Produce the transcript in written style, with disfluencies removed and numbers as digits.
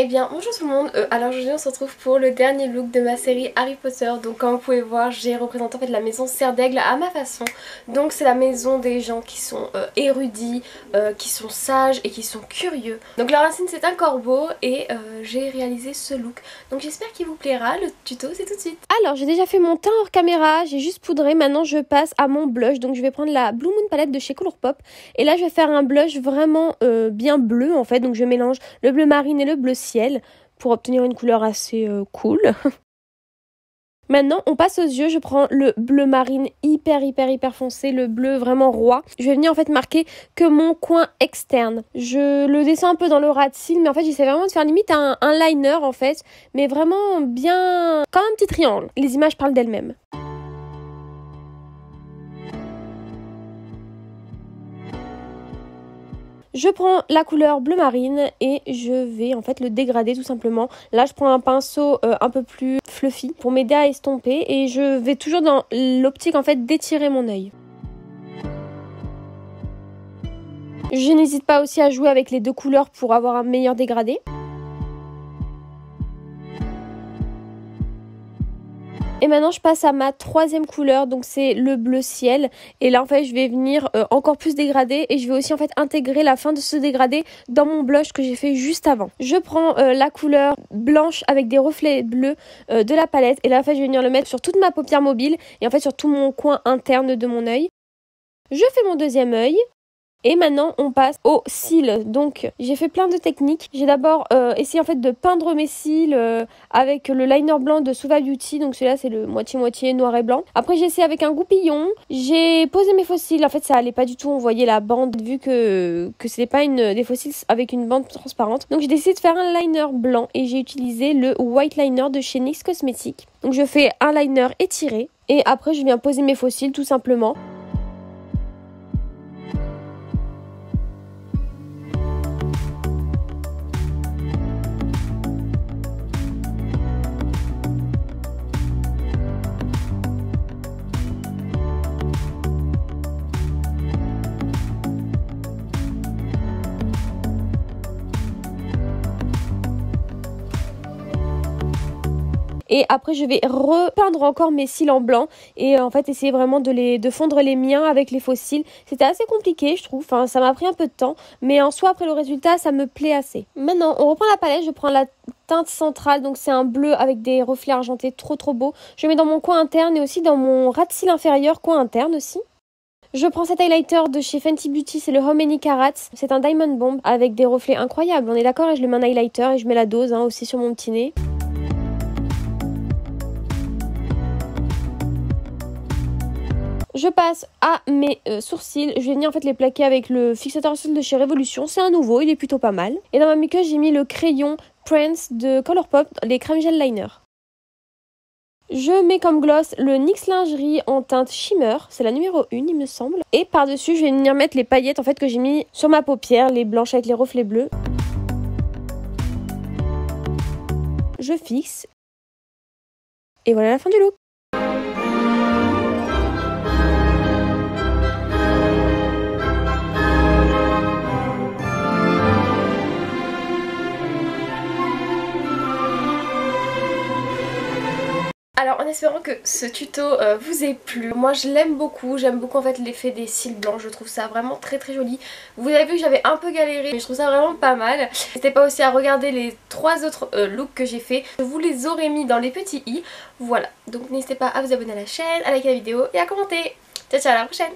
Eh bien bonjour tout le monde, alors aujourd'hui on se retrouve pour le dernier look de ma série Harry Potter. Donc comme vous pouvez voir, j'ai représenté en fait la maison Serre d'Aigle à ma façon. Donc c'est la maison des gens qui sont érudits, qui sont sages et qui sont curieux. Donc leur racine c'est un corbeau et j'ai réalisé ce look. Donc j'espère qu'il vous plaira, le tuto c'est tout de suite. Alors j'ai déjà fait mon teint hors caméra, j'ai juste poudré, maintenant je passe à mon blush. Donc je vais prendre la Blue Moon palette de chez Colourpop. Et là je vais faire un blush vraiment bien bleu en fait. Donc je mélange le bleu marine et le bleu ciel pour obtenir une couleur assez cool. Maintenant on passe aux yeux, je prends le bleu marine hyper foncé, le bleu vraiment roi. Je vais venir en fait marquer que mon coin externe. Je le descends un peu dans le ras de cils, mais en fait j'essaie vraiment de faire limite un liner en fait, mais vraiment bien comme un petit triangle. Les images parlent d'elles-mêmes. Je prends la couleur bleu marine et je vais en fait le dégrader tout simplement. Là je prends un pinceau un peu plus fluffy pour m'aider à estomper et je vais toujours dans l'optique en fait d'étirer mon œil. Je n'hésite pas aussi à jouer avec les deux couleurs pour avoir un meilleur dégradé. Et maintenant je passe à ma troisième couleur, donc c'est le bleu ciel. Et là en fait je vais venir encore plus dégrader et je vais aussi en fait intégrer la fin de ce dégradé dans mon blush que j'ai fait juste avant. Je prends la couleur blanche avec des reflets bleus de la palette et là en fait je vais venir le mettre sur toute ma paupière mobile et en fait sur tout mon coin interne de mon œil. Je fais mon deuxième œil. Et maintenant on passe aux cils. Donc j'ai fait plein de techniques. J'ai d'abord essayé en fait de peindre mes cils avec le liner blanc de Suva Beauty. Donc celui-là c'est le moitié noir et blanc. Après j'ai essayé avec un goupillon. J'ai posé mes faux cils. En fait ça allait pas du tout. On voyait la bande vu que c'était pas des faux cils avec une bande transparente. Donc j'ai décidé de faire un liner blanc et j'ai utilisé le white liner de chez NYX Cosmetics. Donc je fais un liner étiré et après je viens poser mes faux cils tout simplement. Et après je vais repeindre encore mes cils en blanc et en fait essayer vraiment de fondre les miens avec les faux cils. C'était assez compliqué je trouve, enfin, ça m'a pris un peu de temps, mais en soi après le résultat ça me plaît assez. Maintenant on reprend la palette, je prends la teinte centrale, donc c'est un bleu avec des reflets argentés trop beau. Je le mets dans mon coin interne et aussi dans mon ras de cils inférieur, coin interne aussi. Je prends cet highlighter de chez Fenty Beauty, c'est le How Many Carats. C'est un Diamond Bomb avec des reflets incroyables, on est d'accord, et je le mets en highlighter et je mets la dose aussi sur mon petit nez. Je passe à mes sourcils, je vais venir en fait les plaquer avec le fixateur à cils de chez Révolution, c'est un nouveau, il est plutôt pas mal. Et dans ma muqueuse j'ai mis le crayon Prince de Colourpop, les crème gel liner. Je mets comme gloss le NYX Lingerie en teinte shimmer, c'est la numéro 1 il me semble. Et par dessus je vais venir mettre les paillettes en fait que j'ai mis sur ma paupière, les blanches avec les reflets bleus. Je fixe. Et voilà la fin du look. Alors en espérant que ce tuto vous ait plu, moi je l'aime beaucoup, j'aime beaucoup en fait l'effet des cils blancs, je trouve ça vraiment très joli. Vous avez vu que j'avais un peu galéré mais je trouve ça vraiment pas mal. N'hésitez pas aussi à regarder les 3 autres looks que j'ai fait, je vous les aurais mis dans les petits i. Voilà, donc n'hésitez pas à vous abonner à la chaîne, à liker la vidéo et à commenter. Ciao ciao, à la prochaine.